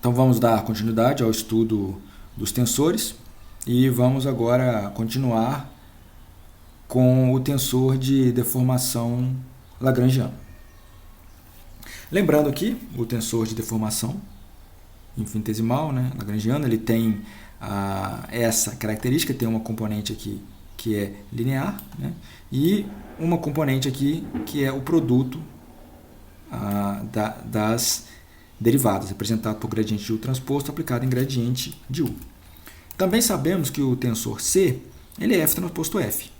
Então vamos dar continuidade ao estudo dos tensores e vamos agora continuar com o tensor de deformação lagrangiano. Lembrando aqui, o tensor de deformação infinitesimal, lagrangiano, ele tem essa característica, tem uma componente aqui que é linear, e uma componente aqui que é o produto das derivadas, representado por gradiente de U transposto aplicado em gradiente de U. Também sabemos que o tensor C ele é F transposto F,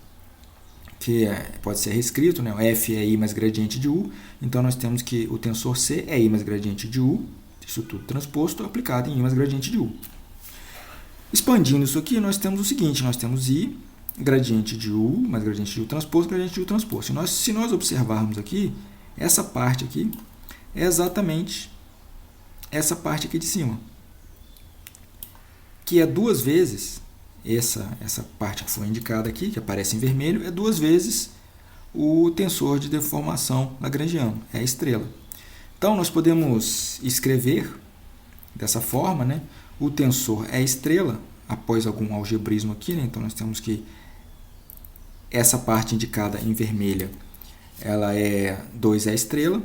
que pode ser reescrito, F é I mais gradiente de U, então nós temos que o tensor C é I mais gradiente de U, isso tudo transposto, aplicado em I mais gradiente de U. Expandindo isso aqui, nós temos o seguinte, nós temos I gradiente de U mais gradiente de U transposto, gradiente de U transposto. Se nós observarmos aqui, essa parte aqui é exatamente essa parte aqui de cima, que é duas vezes, essa parte que foi indicada aqui, que aparece em vermelho, é duas vezes o tensor de deformação lagrangiano, é a estrela. Então, nós podemos escrever dessa forma, o tensor é estrela, após algum algebrismo aqui, então nós temos que essa parte indicada em vermelha, ela é 2 é estrela.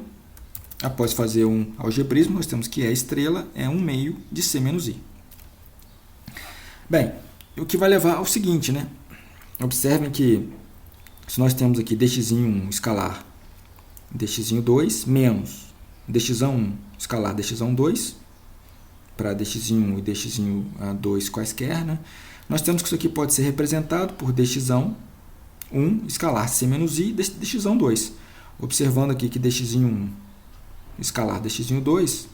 Após fazer um algebrismo, nós temos que E estrela é 1 meio de C menos I. Bem, o que vai levar ao seguinte, Observem que se nós temos aqui dx1 escalar dx2 menos dx1 escalar dx2 para dx1 e dx2 quaisquer, nós temos que isso aqui pode ser representado por dx1 escalar C menos I dx2. Observando aqui que dx1 escalar dx2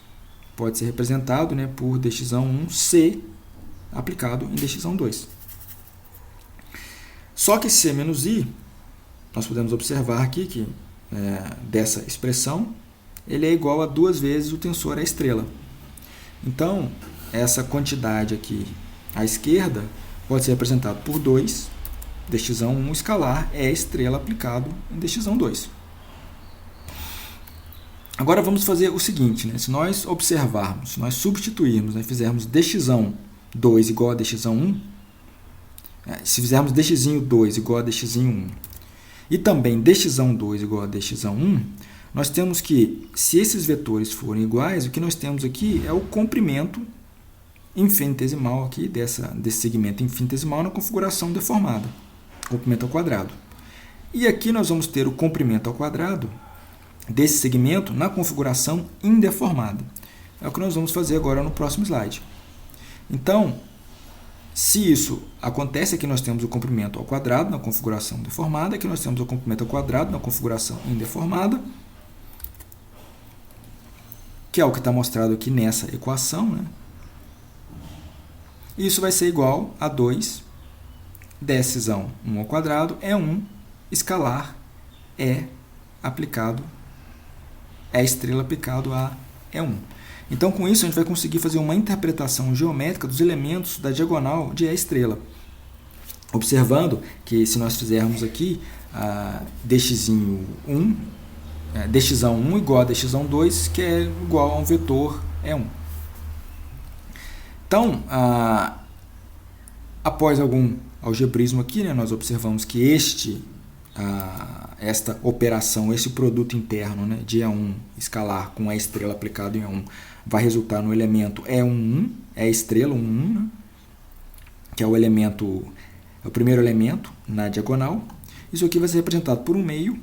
pode ser representado por dx1 C aplicado em dx2. Só que C menos I, nós podemos observar aqui que dessa expressão, ele é igual a duas vezes o tensor à estrela. Então, essa quantidade aqui à esquerda pode ser representada por 2 dx1 escalar é estrela aplicado em dx2. Agora vamos fazer o seguinte, se nós observarmos, se nós substituirmos, fizermos dx2 igual a dx1, se fizermos dx2 igual a dx1 e também dx2 igual a dx1, nós temos que, se esses vetores forem iguais, o que nós temos aqui é o comprimento infinitesimal aqui desse segmento infinitesimal na configuração deformada, comprimento ao quadrado. E aqui nós vamos ter o comprimento ao quadrado desse segmento na configuração indeformada. É o que nós vamos fazer agora no próximo slide. Então, se isso acontece, aqui nós temos o comprimento ao quadrado na configuração deformada, aqui nós temos o comprimento ao quadrado na configuração indeformada, que é o que está mostrado aqui nessa equação. Isso vai ser igual a 2 dx1 ao quadrado é 1 escalar aplicado é estrela aplicado a E1. Então, com isso, a gente vai conseguir fazer uma interpretação geométrica dos elementos da diagonal de E estrela. Observando que, se nós fizermos aqui dx1 igual a dx2, que é igual a um vetor E1. Então, após algum algebrismo aqui, nós observamos que esta operação, esse produto interno de E1 escalar com E estrela aplicado em E1 vai resultar no elemento E1, E estrela 1, que é o primeiro elemento na diagonal. Isso aqui vai ser representado por 1 meio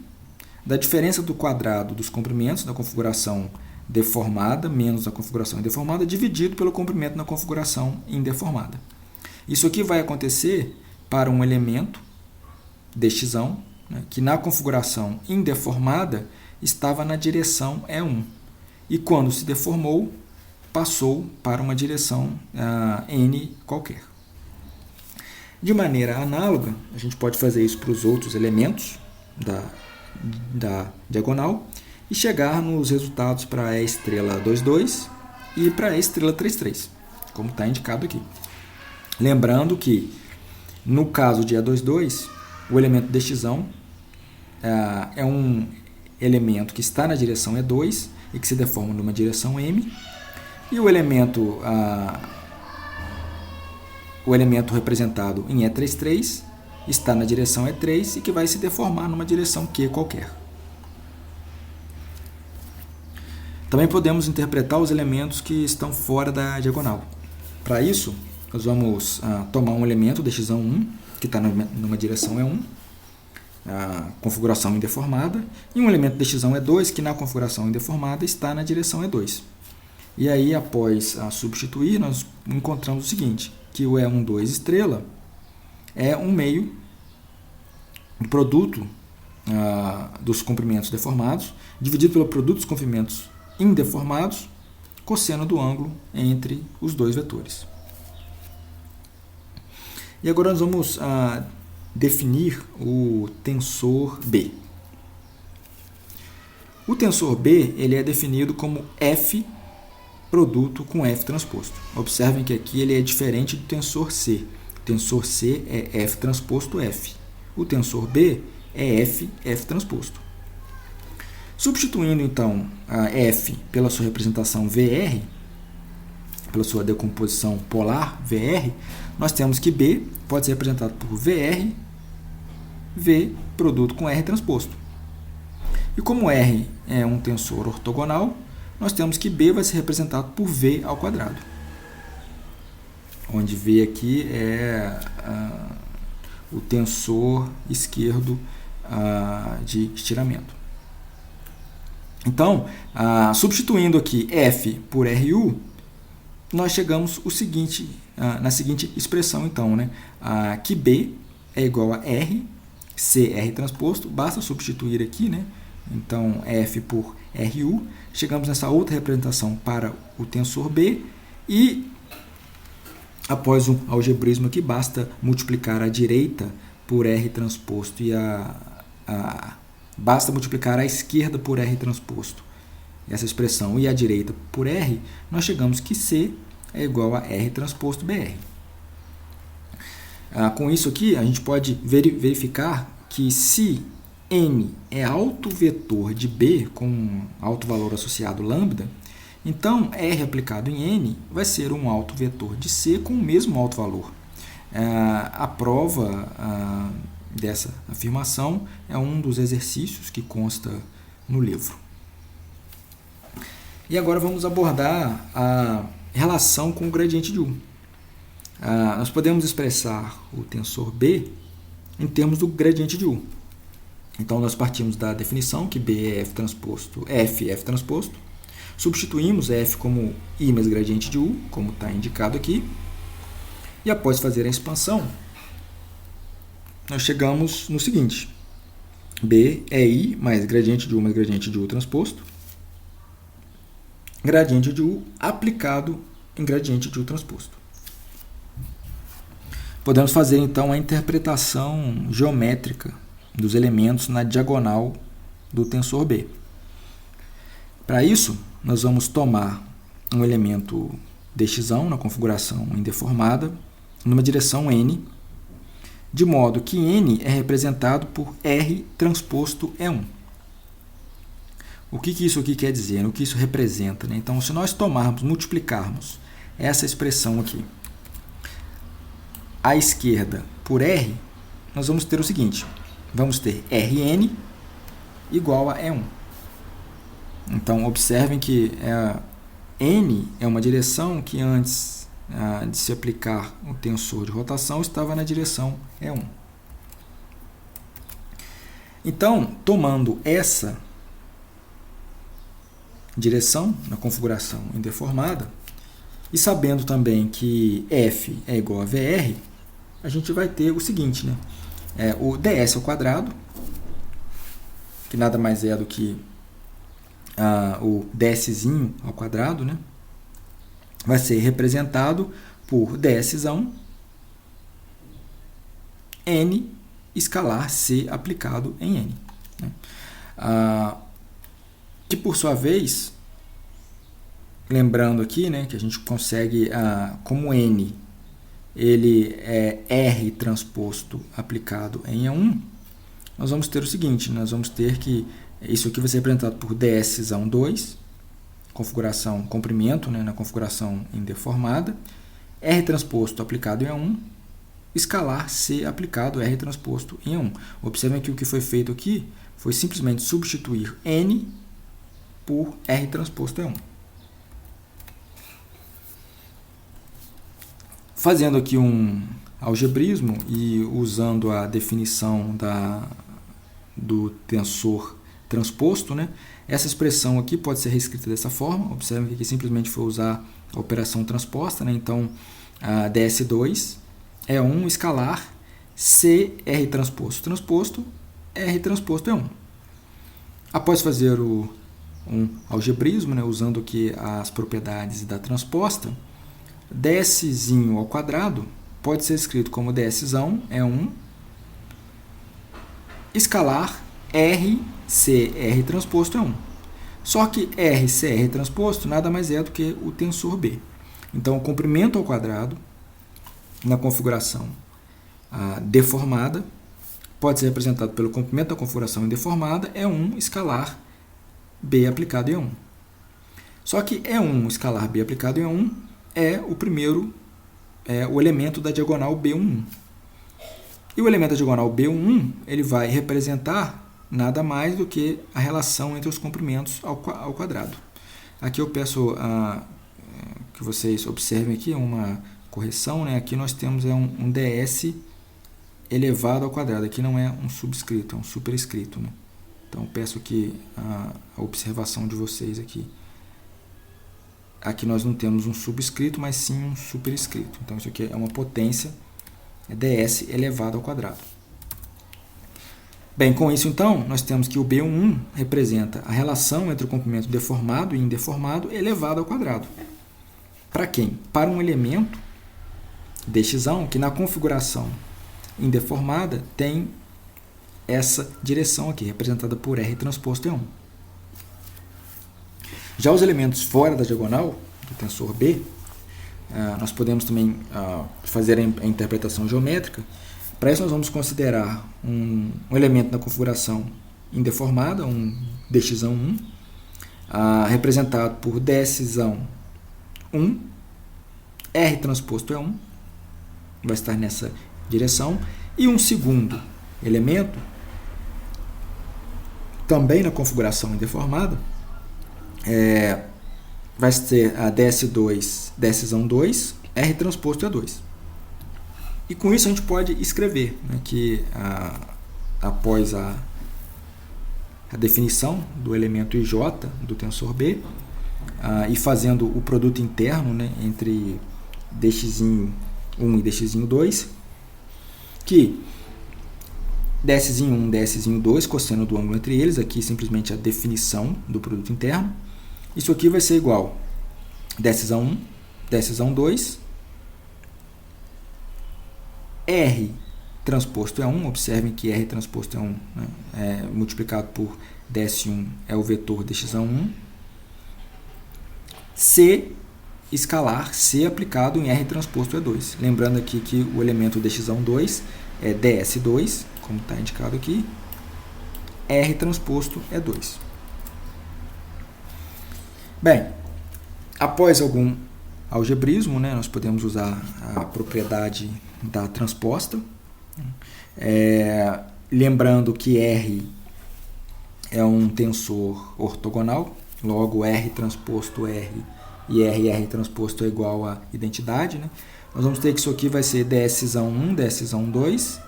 da diferença do quadrado dos comprimentos da configuração deformada menos a configuração indeformada dividido pelo comprimento na configuração indeformada. Isso aqui vai acontecer para um elemento dx1, que na configuração indeformada estava na direção E1. E quando se deformou, passou para uma direção N qualquer. De maneira análoga, a gente pode fazer isso para os outros elementos da diagonal e chegar nos resultados para E estrela 22 e para E estrela 33, como está indicado aqui. Lembrando que, no caso de E22, o elemento dx1 é um elemento que está na direção E2 e que se deforma numa direção M, E o elemento representado em E33 está na direção E3 e que vai se deformar numa direção Q qualquer. Também podemos interpretar os elementos que estão fora da diagonal. Para isso, nós vamos tomar um elemento, dx1, que está numa direção E1, a configuração indeformada, e um elemento dx1 E2, que na configuração indeformada está na direção E2. E aí, após substituir, nós encontramos o seguinte, que o E1, 2 estrela é um meio do produto dos comprimentos deformados, dividido pelo produto dos comprimentos indeformados, cosseno do ângulo entre os dois vetores. E agora nós vamos definir o tensor B. O tensor B ele é definido como F produto com F transposto. Observem que aqui ele é diferente do tensor C. O tensor C é F transposto F. O tensor B é F transposto. Substituindo, então, a F pela sua representação VR, pela sua decomposição polar VR, nós temos que B pode ser representado por VR, V produto com R transposto. E como R é um tensor ortogonal, nós temos que B vai ser representado por V ao quadrado. Onde V aqui é o tensor esquerdo de estiramento. Então, substituindo aqui F por RU, nós chegamos na seguinte expressão, então, né? Que B é igual a R, CR transposto, basta substituir aqui, né? Então, F por RU, chegamos nessa outra representação para o tensor B e, após o algebrismo aqui, basta multiplicar a direita por R transposto e basta multiplicar a esquerda por R transposto. Essa expressão e a direita por R, nós chegamos que C é igual a R transposto BR. Com isso aqui, a gente pode verificar que se N é autovetor de B com alto valor associado lambda, então R aplicado em N vai ser um autovetor de C com o mesmo alto valor. A prova dessa afirmação é um dos exercícios que consta no livro. E agora vamos abordar a relação com o gradiente de U. Nós podemos expressar o tensor B em termos do gradiente de U. Então, nós partimos da definição que B é F transposto, F transposto. Substituímos F como I mais gradiente de U, como está indicado aqui. E após fazer a expansão, nós chegamos no seguinte. B é I mais gradiente de U mais gradiente de U transposto. Gradiente de U aplicado em gradiente de U transposto. Podemos fazer, então, a interpretação geométrica dos elementos na diagonal do tensor B. Para isso, nós vamos tomar um elemento dx1 na configuração indeformada, numa direção N, de modo que N é representado por R transposto E1. O que isso aqui quer dizer? O que isso representa? Né? Então, se nós multiplicarmos essa expressão aqui, à esquerda por R, nós vamos ter o seguinte, vamos ter Rn igual a E1. Então, observem que N é uma direção que antes de se aplicar o tensor de rotação estava na direção E1. Então, tomando essa direção na configuração indeformada e sabendo também que F é igual a VR, a gente vai ter o seguinte, né? O ds ao quadrado, que nada mais é do que o dszinho ao quadrado, né? Vai ser representado por dsão n escalar c aplicado em n. Né? Que, por sua vez, lembrando aqui, né, que a gente consegue, como n ele é R transposto aplicado em E1, nós vamos ter o seguinte, nós vamos ter que isso aqui vai ser representado por dsão 2, configuração comprimento, né, na configuração indeformada, R transposto aplicado em E1, escalar C aplicado R transposto em E1. Observem que o que foi feito aqui foi simplesmente substituir N por R transposto em E1. Fazendo aqui um algebrismo e usando a definição do tensor transposto, né? Essa expressão aqui pode ser reescrita dessa forma. Observem que aqui simplesmente foi usar a operação transposta, né? Então, a ds2 é 1 escalar CR transposto, R transposto é 1. Após fazer um algebrismo, né? Usando aqui as propriedades da transposta, dszinho ao quadrado pode ser escrito como dszão é 1 escalar RCR transposto é 1. Só que RCR transposto nada mais é do que o tensor B. Então, o comprimento ao quadrado na configuração deformada pode ser representado pelo comprimento da configuração indeformada é 1 escalar B aplicado em 1. Só que E1 escalar B aplicado em 1 é o elemento da diagonal B11. E o elemento da diagonal B11 ele vai representar nada mais do que a relação entre os comprimentos ao quadrado. Aqui eu peço que vocês observem aqui uma correção, né? Aqui nós temos um ds elevado ao quadrado. Aqui não é um subscrito, é um superescrito, né? Então eu peço aqui a observação de vocês aqui. Aqui nós não temos um subscrito, mas sim um superescrito. Então isso aqui é uma potência ds elevado ao quadrado. Bem, com isso então, nós temos que o B11 representa a relação entre o comprimento deformado e indeformado elevado ao quadrado. Para quem? Para um elemento dxão que na configuração indeformada tem essa direção aqui, representada por R transposto E1. Já os elementos fora da diagonal, do tensor B, nós podemos também fazer a interpretação geométrica. Para isso, nós vamos considerar um elemento na configuração indeformada, um dxão 1, representado por dsão 1, R transposto E1, vai estar nessa direção, e um segundo elemento, também na configuração indeformada, vai ser a dsão 2, R transposto E2. E com isso a gente pode escrever, né, que após a definição do elemento IJ do tensor B, e fazendo o produto interno, né, entre dx1 e dx2, que ds1, ds2, cosseno do ângulo entre eles, aqui simplesmente a definição do produto interno. Isso aqui vai ser igual dsão 1, dsão 2, R transposto é 1, observem que R transposto é 1, né, multiplicado por ds1 é o vetor dxão 1, C escalar C aplicado em R transposto E2. Lembrando aqui que o elemento dxão 2 é ds2, como está indicado aqui, R transposto E2. Bem, após algum algebrismo, né, nós podemos usar a propriedade da transposta, lembrando que R é um tensor ortogonal, logo R transposto R e R transposto é igual a identidade, né? Nós vamos ter que isso aqui vai ser dsão 1, dsão 2,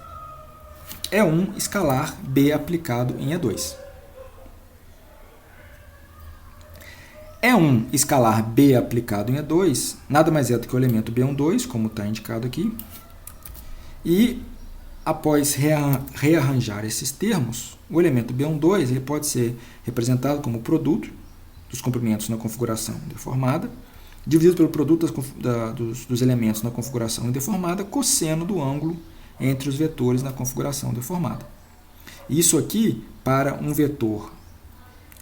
E1 escalar B aplicado em E2. E1 escalar B aplicado em E2 nada mais é do que o elemento B12, como está indicado aqui. E após rearranjar esses termos, o elemento B12 ele pode ser representado como produto dos comprimentos na configuração deformada, dividido pelo produto dos elementos na configuração indeformada, cosseno do ângulo entre os vetores na configuração deformada. Isso aqui para um vetor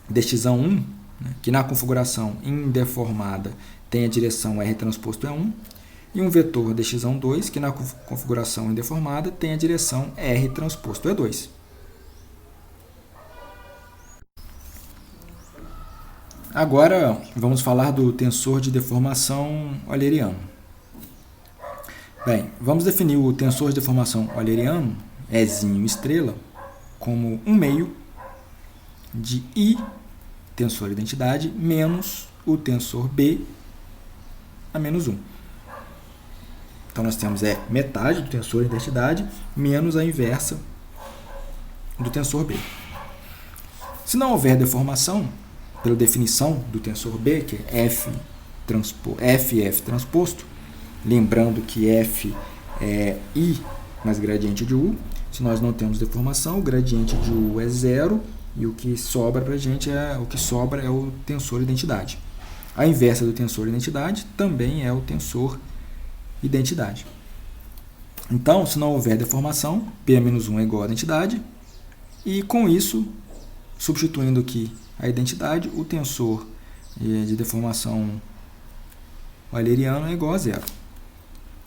dxão 1, né, que na configuração indeformada tem a direção R transposto E1, e um vetor dxão 2, que na configuração indeformada tem a direção R transposto E2. Agora vamos falar do tensor de deformação euleriano. Bem, vamos definir o tensor de deformação euleriano, Ezinho estrela, como 1 meio de I, tensor identidade, menos o tensor B a menos 1. Então nós temos metade do tensor identidade menos a inversa do tensor B. Se não houver deformação, pela definição do tensor B, que é F transposto, lembrando que F é I mais gradiente de U, se nós não temos deformação, o gradiente de U é 0 e o que sobra para a gente é o tensor identidade. A inversa do tensor identidade também é o tensor identidade. Então, se não houver deformação, P-1 é igual à identidade, e com isso, substituindo aqui a identidade, o tensor de deformação euleriano é igual a 0.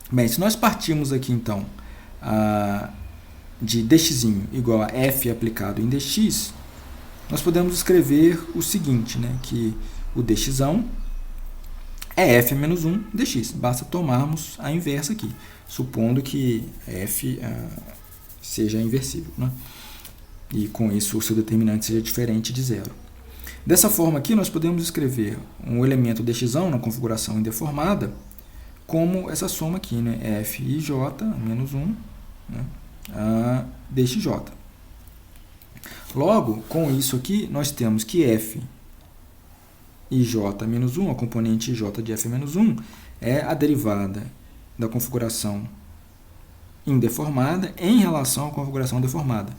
Bem, se nós partirmos aqui então de dx igual a f aplicado em dx, nós podemos escrever o seguinte, né, que o dx é f menos 1 dx. Basta tomarmos a inversa aqui, supondo que f seja inversível, né? E com isso o seu determinante seja diferente de 0. Dessa forma aqui, nós podemos escrever um elemento dx na configuração indeformada como essa soma aqui, né? Fij menos 1, né? A dxj. Logo, com isso aqui, nós temos que f ij menos 1, a componente j de f menos 1, é a derivada da configuração indeformada em relação à configuração deformada,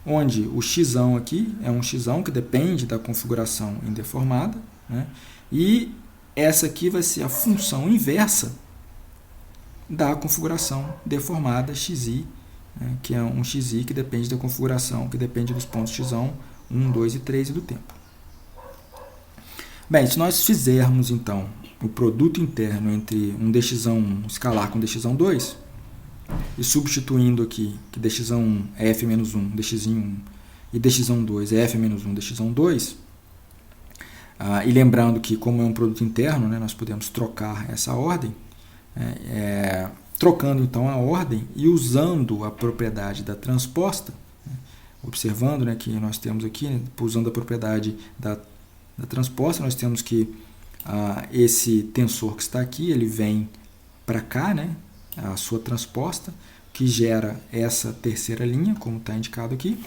onde o x aqui é um x que depende da configuração indeformada, né? E essa aqui vai ser a função inversa da configuração deformada xi, né? Que é um xi que depende da configuração, que depende dos pontos x1, 2 e 3 e do tempo. Bem, se nós fizermos então o produto interno entre um dx1 escalar com dx2, e substituindo aqui que dx1 é f menos 1, dx1 e dx2 é f menos 1, dx2, e lembrando que como é um produto interno, né, nós podemos trocar essa ordem, trocando então a ordem e usando a propriedade da transposta, né, observando, né, que nós temos aqui, né, usando a propriedade da transposta, nós temos que esse tensor que está aqui, ele vem para cá, né, a sua transposta, que gera essa terceira linha, como está indicado aqui.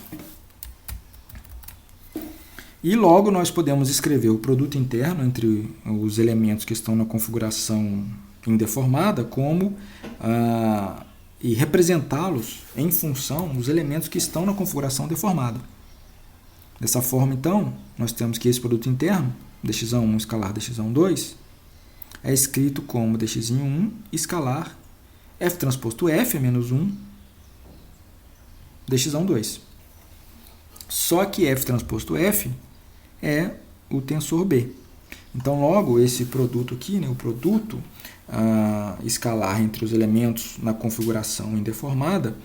E logo nós podemos escrever o produto interno entre os elementos que estão na configuração indeformada como e representá-los em função dos elementos que estão na configuração deformada. Dessa forma, então, nós temos que esse produto interno, dx1 escalar dx2, é escrito como dx1 escalar f transposto f menos 1 dx2. Só que f transposto f é o tensor B. Então, logo, esse produto aqui, né, o produto escalar entre os elementos na configuração indeformada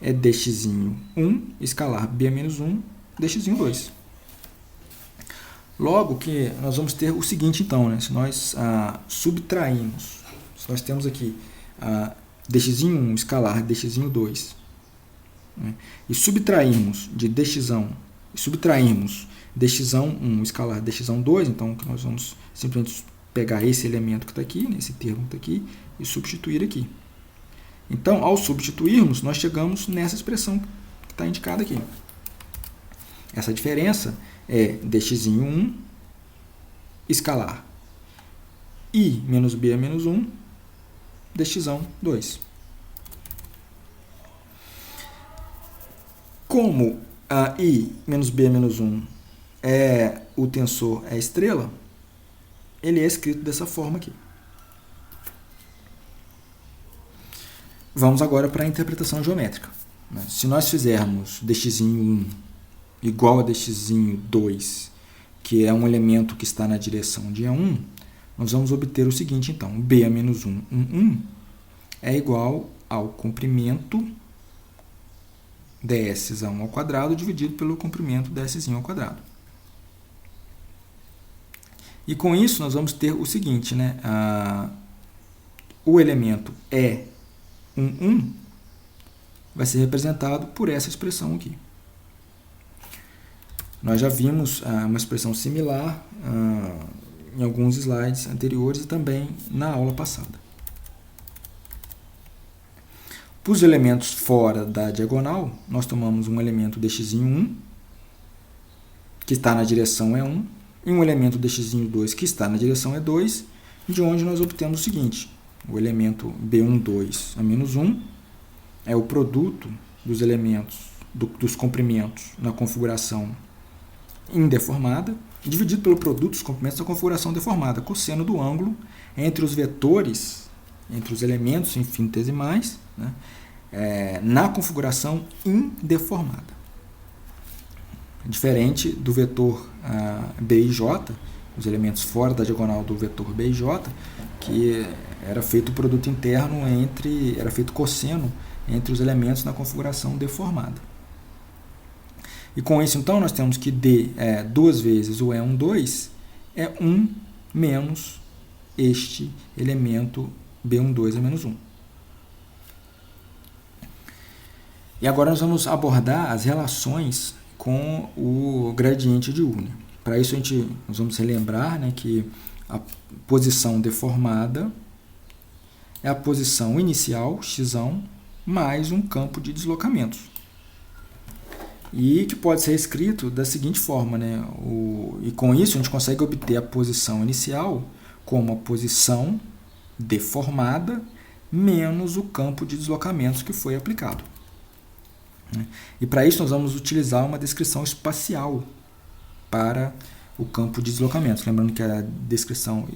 é dx1 escalar b menos 1 dx2. Logo que nós vamos ter o seguinte, então, né, se nós subtrairmos, se nós temos aqui dx1 escalar dx2, né, e subtrairmos de dx1, subtrairmos dx1 escalar dx2, então nós vamos simplesmente pegar esse elemento que está aqui, né, esse termo que está aqui, e substituir aqui. Então, ao substituirmos, nós chegamos nessa expressão que está indicada aqui. Essa diferença é dx1 escalar i menos b menos 1 dx2. Como a i menos b menos 1 é o tensor é estrela, ele é escrito dessa forma aqui. Vamos agora para a interpretação geométrica. Se nós fizermos dx1 igual a dx2, que é um elemento que está na direção de E1, nós vamos obter o seguinte, então, b menos 1, 1 é igual ao comprimento ds1 ao quadrado dividido pelo comprimento ds1 ao quadrado. E com isso nós vamos ter o seguinte, né? O elemento E11 vai ser representado por essa expressão aqui. Nós já vimos uma expressão similar em alguns slides anteriores e também na aula passada. Para os elementos fora da diagonal, nós tomamos um elemento dx1, que está na direção E1, e um elemento dx2, que está na direção E2, de onde nós obtemos o seguinte: o elemento B12 a menos 1 é o produto dos elementos, dos comprimentos na configuração indeformada, dividido pelo produto dos comprimentos da configuração deformada, cosseno do ângulo entre os vetores, entre os elementos infinitesimais, né, na configuração indeformada. Diferente do vetor B e J, os elementos fora da diagonal do vetor B e J, que era feito o produto interno era feito cosseno entre os elementos na configuração deformada. E com isso, então, nós temos que D duas vezes o E12 é 1 menos este elemento B12 a menos 1. E agora nós vamos abordar as relações com o gradiente de U. Para isso, nós vamos relembrar, né, que a posição deformada é a posição inicial, x, mais um campo de deslocamentos. E que pode ser escrito da seguinte forma, né? E com isso a gente consegue obter a posição inicial como a posição deformada menos o campo de deslocamentos que foi aplicado. E para isso nós vamos utilizar uma descrição espacial para o campo de deslocamentos. Lembrando que a descrição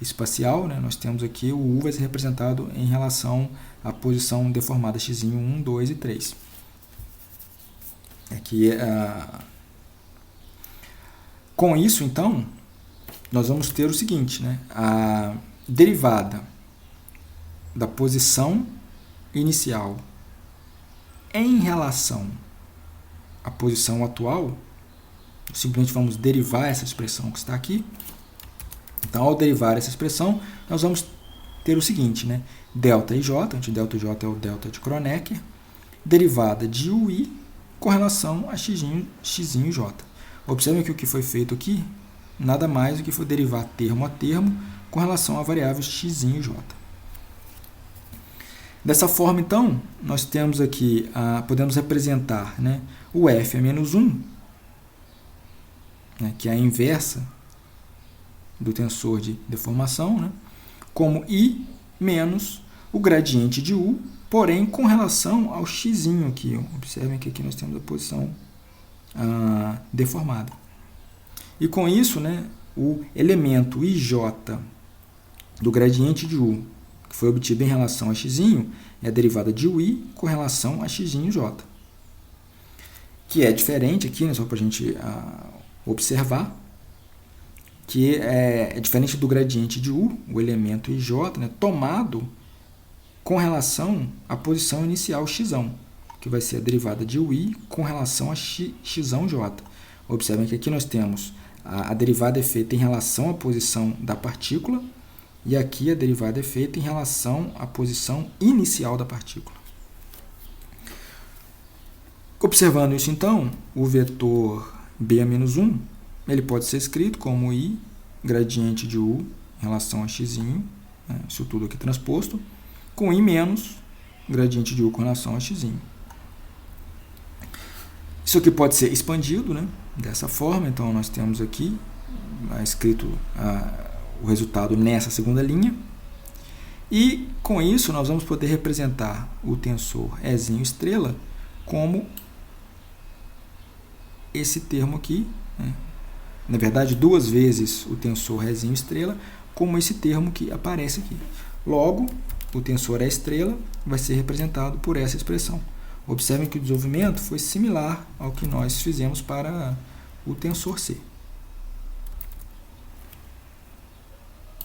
espacial, né, nós temos aqui o U vai ser representado em relação à posição deformada x, 1, 2 e 3. Com isso, então, nós vamos ter o seguinte, né, a derivada da posição inicial em relação à posição atual, simplesmente vamos derivar essa expressão que está aqui. Então, ao derivar essa expressão, nós vamos ter o seguinte, né, delta ij, onde delta ij é o delta de Kronecker, derivada de ui com relação a x e j. Observem que o que foi feito aqui, nada mais do que foi derivar termo a termo com relação a variáveis x e j. Dessa forma, então, nós temos aqui, podemos representar, né, o f a menos 1, né, que é a inversa do tensor de deformação, né, como i menos o gradiente de u, porém com relação ao x aqui. Observem que aqui nós temos a posição deformada. E com isso, né, o elemento ij do gradiente de u, que foi obtido em relação a x, é a derivada de ui com relação a x e j. Que é diferente aqui, né, só para a gente observar, que é diferente do gradiente de u, o elemento ij, né, tomado com relação à posição inicial x, que vai ser a derivada de ui com relação a x, j. Observem que aqui nós temos a derivada é feita em relação à posição da partícula, e aqui a derivada é feita em relação à posição inicial da partícula. Observando isso, então, o vetor b a menos 1, ele pode ser escrito como i gradiente de u em relação a x, né, isso tudo aqui transposto, com i menos gradiente de u com relação a x. Isso aqui pode ser expandido, né, dessa forma. Então, nós temos aqui escrito o resultado nessa segunda linha. E, com isso, nós vamos poder representar o tensor E' estrela como esse termo aqui, né? Na verdade, duas vezes o tensor E' estrela como esse termo que aparece aqui. Logo, o tensor E estrela vai ser representado por essa expressão. Observem que o desenvolvimento foi similar ao que nós fizemos para o tensor C.